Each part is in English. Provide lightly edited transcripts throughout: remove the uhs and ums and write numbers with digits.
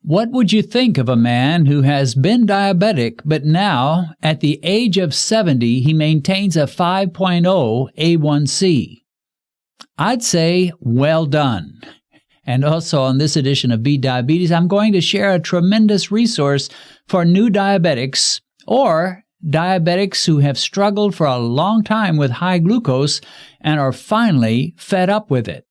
What would you think of a man who has been diabetic, but now, at the age of 70, he maintains a 5.0 A1C? I'd say, well done. And also on this edition of Beat Diabetes, I'm going to share a tremendous resource for new diabetics or diabetics who have struggled for a long time with high glucose and are finally fed up with it.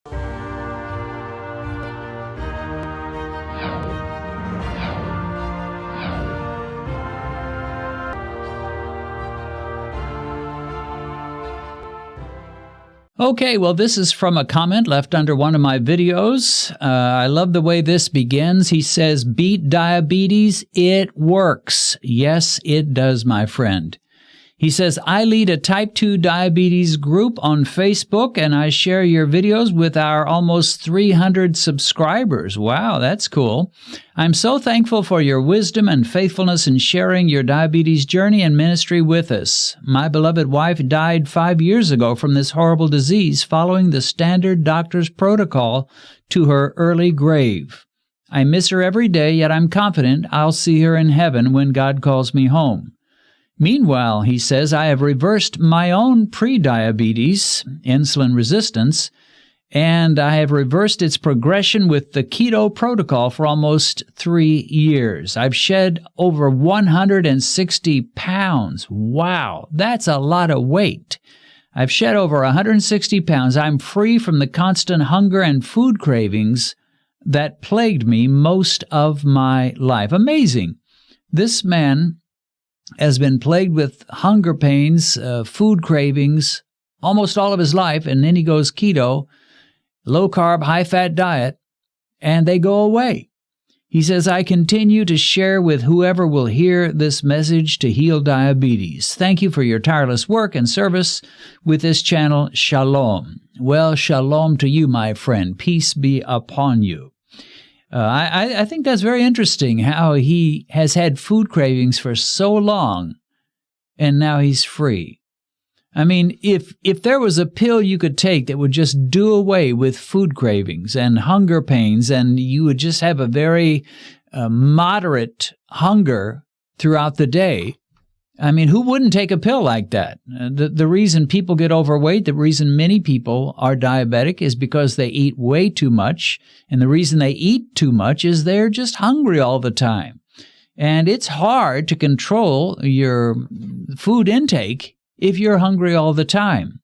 Okay, well, this is from a comment left under one of my videos. I love the way this begins. He says, "Beat diabetes, it works." Yes, it does, my friend. He says, "I lead a type 2 diabetes group on Facebook, and I share your videos with our almost 300 subscribers." Wow, that's cool. "I'm so thankful for your wisdom and faithfulness in sharing your diabetes journey and ministry with us. My beloved wife died 5 years ago from this horrible disease following the standard doctor's protocol to her early grave. I miss her every day, yet I'm confident I'll see her in heaven when God calls me home. Meanwhile," he says, "I have reversed my own prediabetes, insulin resistance, and I have reversed its progression with the keto protocol for almost 3 years. I've shed over 160 pounds. Wow, that's a lot of weight. I've shed over 160 pounds. I'm free from the constant hunger and food cravings that plagued me most of my life." Amazing. This man has been plagued with hunger pains, food cravings, almost all of his life, and then he goes keto, low-carb, high-fat diet, and they go away. He says, "I continue to share with whoever will hear this message to heal diabetes. Thank you for your tireless work and service with this channel. Shalom." Well, shalom to you, my friend. Peace be upon you. I think that's very interesting how he has had food cravings for so long, and now he's free. I mean, if there was a pill you could take that would just do away with food cravings and hunger pains, and you would just have a very moderate hunger throughout the day, I mean, who wouldn't take a pill like that? The reason people get overweight, the reason many people are diabetic is because they eat way too much. And the reason they eat too much is they're just hungry all the time. And it's hard to control your food intake if you're hungry all the time.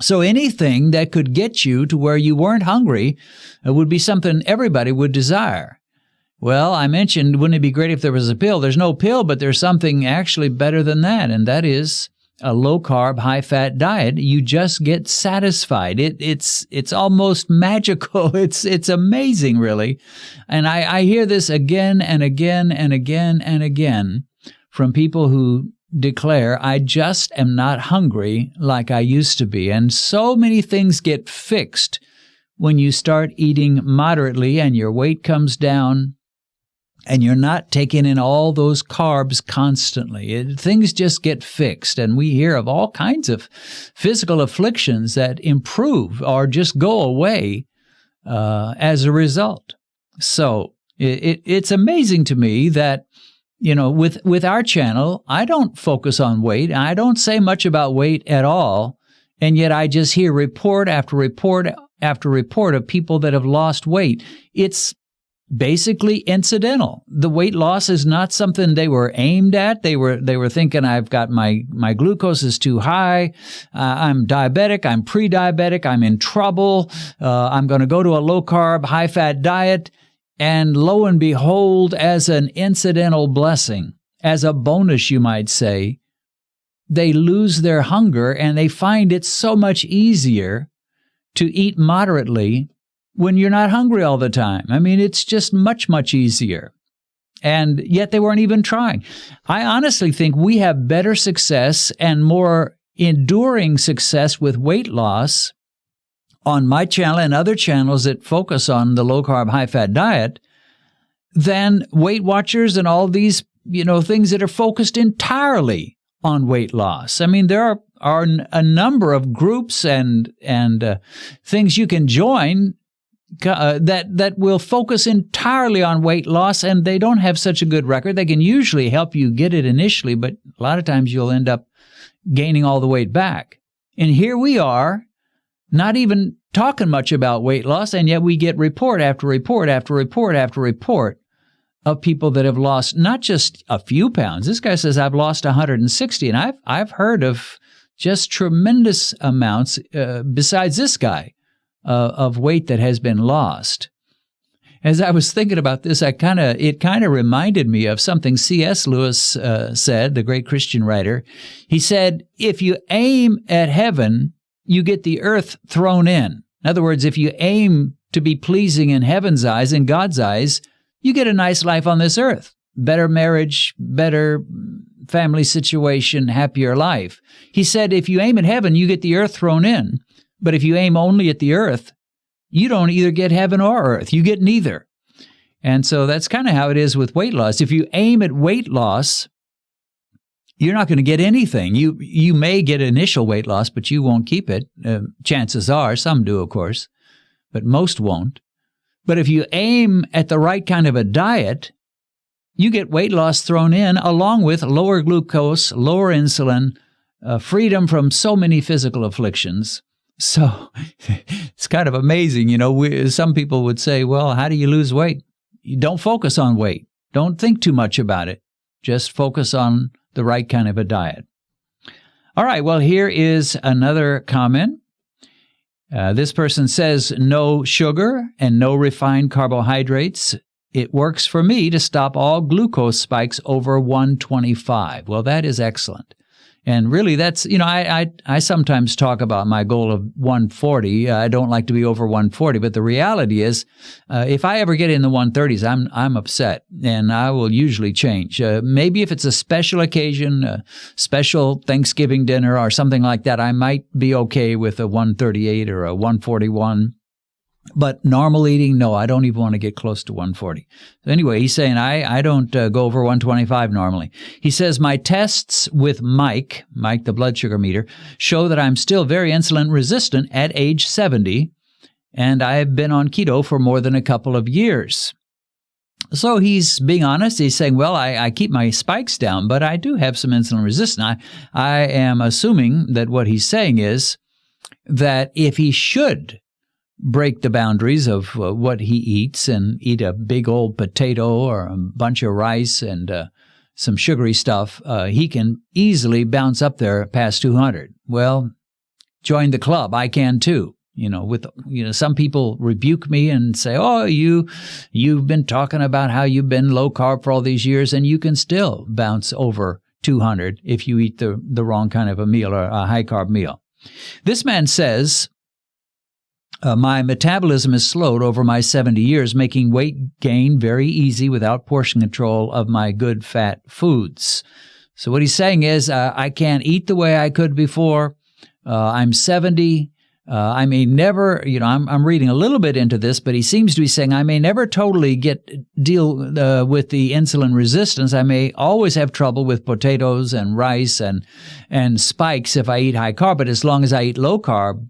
So anything that could get you to where you weren't hungry would be something everybody would desire. Well, I mentioned, wouldn't it be great if there was a pill? There's no pill, but there's something actually better than that, and that is a low-carb, high-fat diet. You just get satisfied. It's almost magical. It's amazing, really. And I hear this again and again and again and again from people who declare, "I just am not hungry like I used to be." And so many things get fixed when you start eating moderately and your weight comes down, and you're not taking in all those carbs constantly. Things just get fixed, and we hear of all kinds of physical afflictions that improve or just go away as a result. So it's amazing to me that, you know, with our channel, I don't focus on weight. I don't say much about weight at all, and yet I just hear report after report after report of people that have lost weight. It's basically incidental. The weight loss is not something they were aimed at. They were thinking, "I've got my glucose is too high. I'm diabetic. I'm pre-diabetic. I'm in trouble. I'm going to go to a low-carb, high-fat diet." And lo and behold, as an incidental blessing, as a bonus, you might say, they lose their hunger and they find it so much easier to eat moderately when you're not hungry all the time. I mean, it's just much, much easier. And yet they weren't even trying. I honestly think we have better success and more enduring success with weight loss on my channel and other channels that focus on the low-carb, high-fat diet than Weight Watchers and all these, things that are focused entirely on weight loss. I mean, there are a number of groups and things you can join, that will focus entirely on weight loss, and they don't have such a good record. They can usually help you get it initially, but a lot of times you'll end up gaining all the weight back. And here we are, not even talking much about weight loss, and yet we get report after report after report after report of people that have lost not just a few pounds. This guy says, I've lost 160, and I've heard of just tremendous amounts, besides this guy, of weight that has been lost. As I was thinking about this, it kind of reminded me of something C.S. Lewis said, the great Christian writer. He said, if you aim at heaven, you get the earth thrown in. In other words, if you aim to be pleasing in heaven's eyes, in God's eyes, you get a nice life on this earth. Better marriage, better family situation, happier life. He said, if you aim at heaven, you get the earth thrown in. But if you aim only at the earth, you don't either get heaven or earth. You get neither. And so that's kind of how it is with weight loss. If you aim at weight loss, you're not going to get anything. You may get initial weight loss, but you won't keep it. Chances are, some do, of course, but most won't. But if you aim at the right kind of a diet, you get weight loss thrown in along with lower glucose, lower insulin, freedom from so many physical afflictions. So it's kind of amazing. You know, some people would say, well, how do you lose weight? You don't focus on weight. Don't think too much about it. Just focus on the right kind of a diet. All right, well, here is another comment. This person says, no sugar and no refined carbohydrates. It works for me to stop all glucose spikes over 125. Well, that is excellent. And really, that's, you know, I sometimes talk about my goal of 140. I don't like to be over 140, but the reality is, if I ever get in the 130s, I'm upset, and I will usually change. Maybe if it's a special occasion, a special Thanksgiving dinner or something like that, I might be okay with a 138 or a 141. But normal eating, no, I don't even want to get close to 140. So anyway, he's saying I don't go over 125 normally. He says, my tests with Mike, the blood sugar meter, show that I'm still very insulin resistant at age 70, and I've been on keto for more than a couple of years. So he's being honest. He's saying, well, I keep my spikes down, but I do have some insulin resistance. I am assuming that what he's saying is that if he should break the boundaries of what he eats and eat a big old potato or a bunch of rice and some sugary stuff, he can easily bounce up there past 200. Well, join the club. I can too. Some people rebuke me and say, oh, you've been talking about how you've been low carb for all these years, and you can still bounce over 200 if you eat the wrong kind of a meal or a high carb meal. This man says, my metabolism is slowed over my 70 years, making weight gain very easy without portion control of my good fat foods. So what he's saying is, I can't eat the way I could before. I'm 70. I may never, I'm reading a little bit into this, but he seems to be saying I may never totally deal with the insulin resistance. I may always have trouble with potatoes and rice and spikes if I eat high carb, but as long as I eat low carb,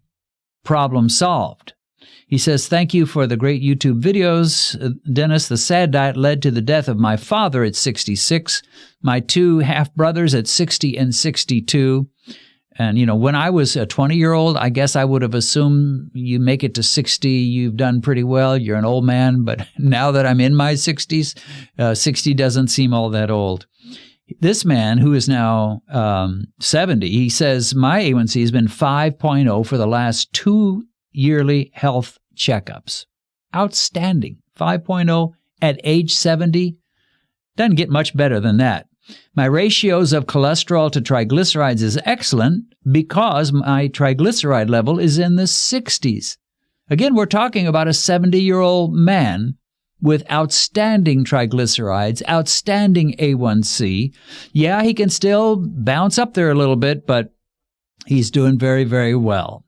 problem solved. He says, thank you for the great YouTube videos. Dennis, the sad diet led to the death of my father at 66, my two half-brothers at 60 and 62. And, when I was a 20-year-old, I guess I would have assumed you make it to 60, you've done pretty well, you're an old man. But now that I'm in my 60s, 60 doesn't seem all that old. This man, who is now 70, he says, my A1C has been 5.0 for the last 2 yearly health checkups. Outstanding. 5.0 at age 70. Doesn't get much better than that. My ratios of cholesterol to triglycerides is excellent because my triglyceride level is in the 60s. Again, we're talking about a 70-year-old man with outstanding triglycerides, outstanding A1C. Yeah, he can still bounce up there a little bit, but he's doing very, very well.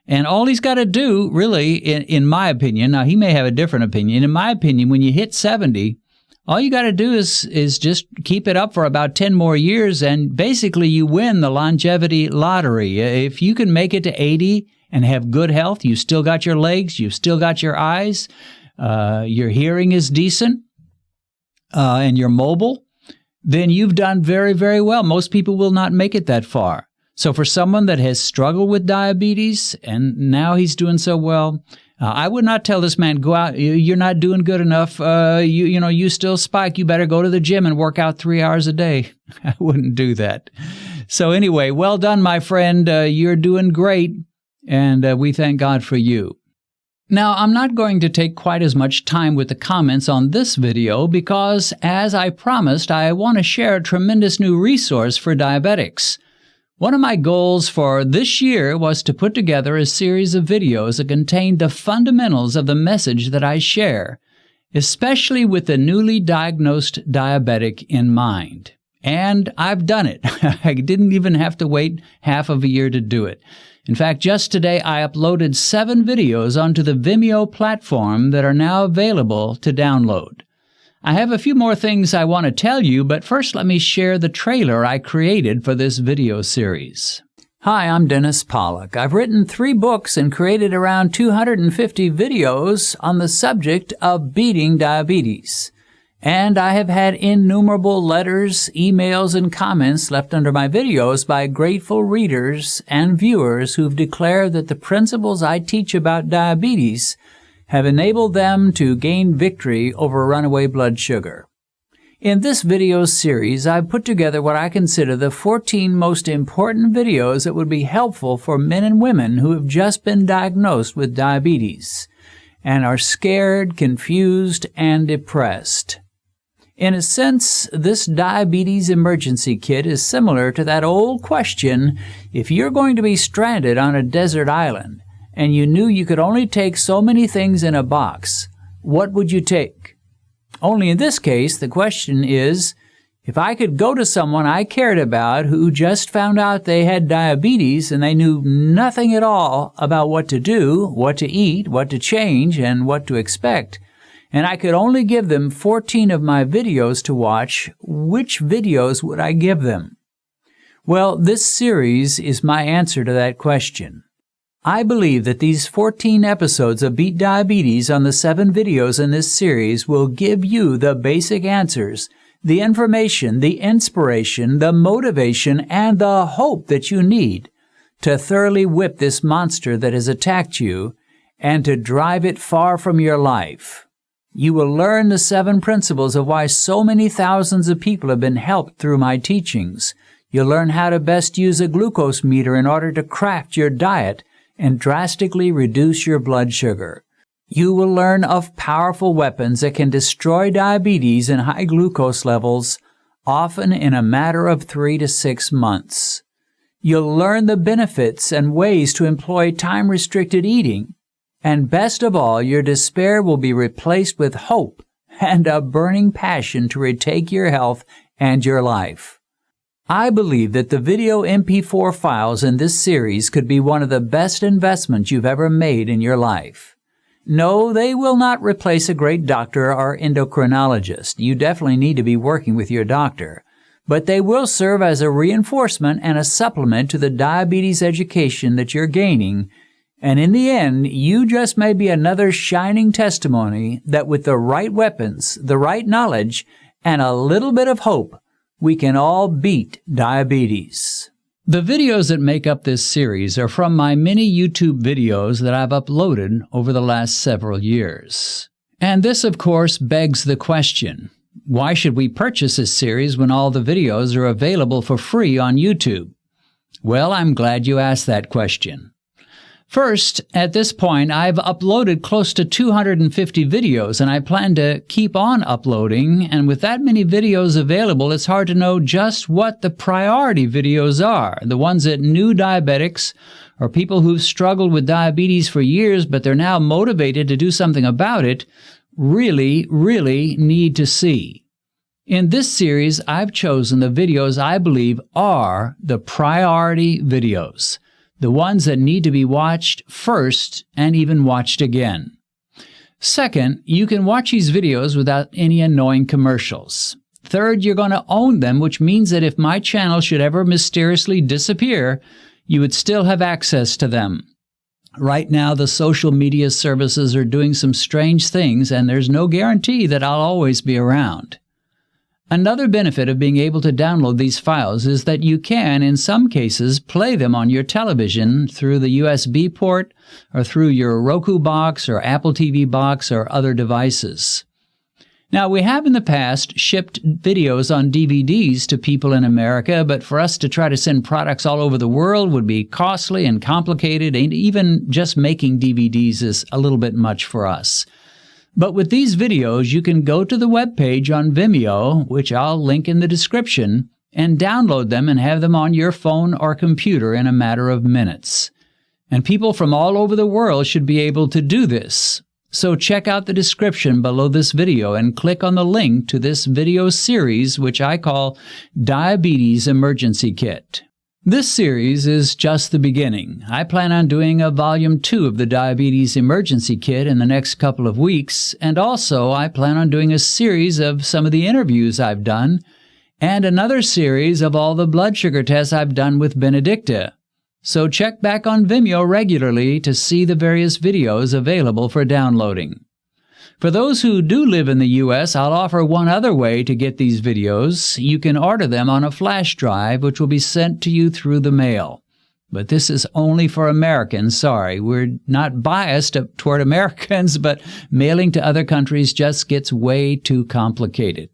And all he's got to do, really, in my opinion, now he may have a different opinion, in my opinion, when you hit 70, all you got to do is just keep it up for about 10 more years, and basically you win the longevity lottery. If you can make it to 80 and have good health, you still got your legs, you've still got your eyes, your hearing is decent, and you're mobile, then you've done very, very well. Most people will not make it that far. So for someone that has struggled with diabetes and now he's doing so well, I would not tell this man, go out, you're not doing good enough, you still spike, you better go to the gym and work out 3 hours a day. I wouldn't do that. So anyway, well done, my friend. You're doing great, and we thank God for you. Now, I'm not going to take quite as much time with the comments on this video because, as I promised, I want to share a tremendous new resource for diabetics. One of my goals for this year was to put together a series of videos that contain the fundamentals of the message that I share, especially with the newly diagnosed diabetic in mind. And I've done it. I didn't even have to wait half of a year to do it. In fact, just today I uploaded 7 videos onto the Vimeo platform that are now available to download. I have a few more things I want to tell you, but first let me share the trailer I created for this video series. Hi, I'm Dennis Pollock. I've written 3 books and created around 250 videos on the subject of beating diabetes. And I have had innumerable letters, emails, and comments left under my videos by grateful readers and viewers who've declared that the principles I teach about diabetes have enabled them to gain victory over runaway blood sugar. In this video series, I've put together what I consider the 14 most important videos that would be helpful for men and women who have just been diagnosed with diabetes and are scared, confused, and depressed. In a sense, this diabetes emergency kit is similar to that old question, if you're going to be stranded on a desert island and you knew you could only take so many things in a box, what would you take? Only in this case, the question is, if I could go to someone I cared about who just found out they had diabetes and they knew nothing at all about what to do, what to eat, what to change, and what to expect, and I could only give them 14 of my videos to watch, which videos would I give them? Well, this series is my answer to that question. I believe that these 14 episodes of Beat Diabetes on the 7 videos in this series will give you the basic answers, the information, the inspiration, the motivation, and the hope that you need to thoroughly whip this monster that has attacked you and to drive it far from your life. You will learn the 7 principles of why so many thousands of people have been helped through my teachings. You'll learn how to best use a glucose meter in order to craft your diet and drastically reduce your blood sugar. You will learn of powerful weapons that can destroy diabetes and high glucose levels, often in a matter of 3 to 6 months. You'll learn the benefits and ways to employ time-restricted eating. And best of all, your despair will be replaced with hope and a burning passion to retake your health and your life. I believe that the video MP4 files in this series could be one of the best investments you've ever made in your life. No, they will not replace a great doctor or endocrinologist. You definitely need to be working with your doctor. But they will serve as a reinforcement and a supplement to the diabetes education that you're gaining. And in the end, you just may be another shining testimony that with the right weapons, the right knowledge, and a little bit of hope, we can all beat diabetes. The videos that make up this series are from my many YouTube videos that I've uploaded over the last several years. And this, of course, begs the question, why should we purchase this series when all the videos are available for free on YouTube? Well, I'm glad you asked that question. First, at this point, I've uploaded close to 250 videos, and I plan to keep on uploading, and with that many videos available, it's hard to know just what the priority videos are, the ones that new diabetics or people who've struggled with diabetes for years, but they're now motivated to do something about it, really need to see. In this series, I've chosen the videos I believe are the priority videos, the ones that need to be watched first and even watched again. Second, you can watch these videos without any annoying commercials. Third, you're going to own them, which means that if my channel should ever mysteriously disappear, you would still have access to them. Right now, the social media services are doing some strange things, and there's no guarantee that I'll always be around. Another benefit of being able to download these files is that you can, in some cases, play them on your television through the USB port or through your Roku box or Apple TV box or other devices. Now, we have in the past shipped videos on DVDs to people in America, but for us to try to send products all over the world would be costly and complicated, and even just making DVDs is a little bit much for us. But with these videos, you can go to the webpage on Vimeo, which I'll link in the description, and download them and have them on your phone or computer in a matter of minutes. And people from all over the world should be able to do this. So check out the description below this video and click on the link to this video series, which I call Diabetes Emergency Kit. This series is just the beginning. I plan on doing a Volume 2 of the Diabetes Emergency Kit in the next couple of weeks, and also I plan on doing a series of some of the interviews I've done, and another series of all the blood sugar tests I've done with Benedicta. So check back on Vimeo regularly to see the various videos available for downloading. For those who do live in the U.S., I'll offer one other way to get these videos. You can order them on a flash drive, which will be sent to you through the mail. But this is only for Americans, sorry. We're not biased toward Americans, but mailing to other countries just gets way too complicated.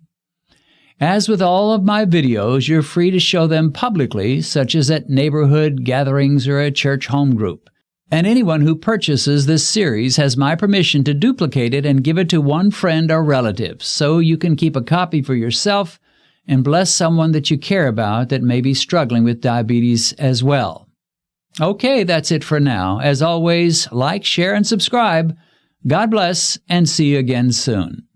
As with all of my videos, you're free to show them publicly, such as at neighborhood gatherings or a church home group. And anyone who purchases this series has my permission to duplicate it and give it to one friend or relative, so you can keep a copy for yourself and bless someone that you care about that may be struggling with diabetes as well. Okay, that's it for now. As always, like, share, and subscribe. God bless, and see you again soon.